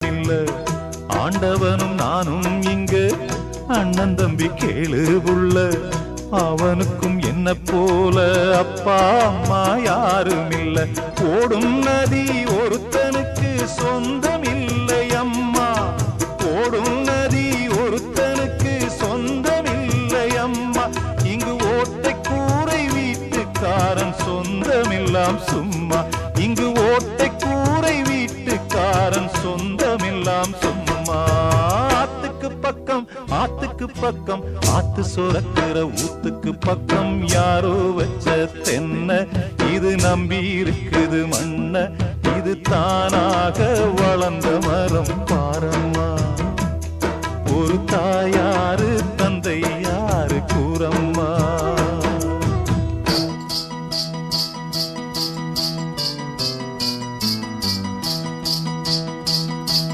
இல்ல. ஆண்டவனும் நானும் இங்க அண்ணன் தம்பி கேளு புள்ள. அவனுக்கும் என்ன போல அப்பா அம்மா யாரும் இல்ல. ஓடும் நதி ஒருத்தனுக்கு சொந்தம் இல்லை அம்மா. ஓடும் நதி ஒருத்தனுக்கு சொந்தம் இல்லை அம்மா. இங்கு ஓட்டை கூரை வீட்டுக்காரன் சொந்தமெல்லாம் சும்மா. இங்கு ஓட்டை கூரை வீட்டுக்காரன் சொந்தமெல்லாம் சும்மா. ஆத்துக்கு பக்கம் ஆத்துக்கு பக்கம் ஆத்து சுரக்கிற ஊத்துக்கு பக்கம் யாரோ வச்ச தென்ன. இது நம்பி இருக்குது மண்ண. இது தானாக வளர்ந்த மரம்.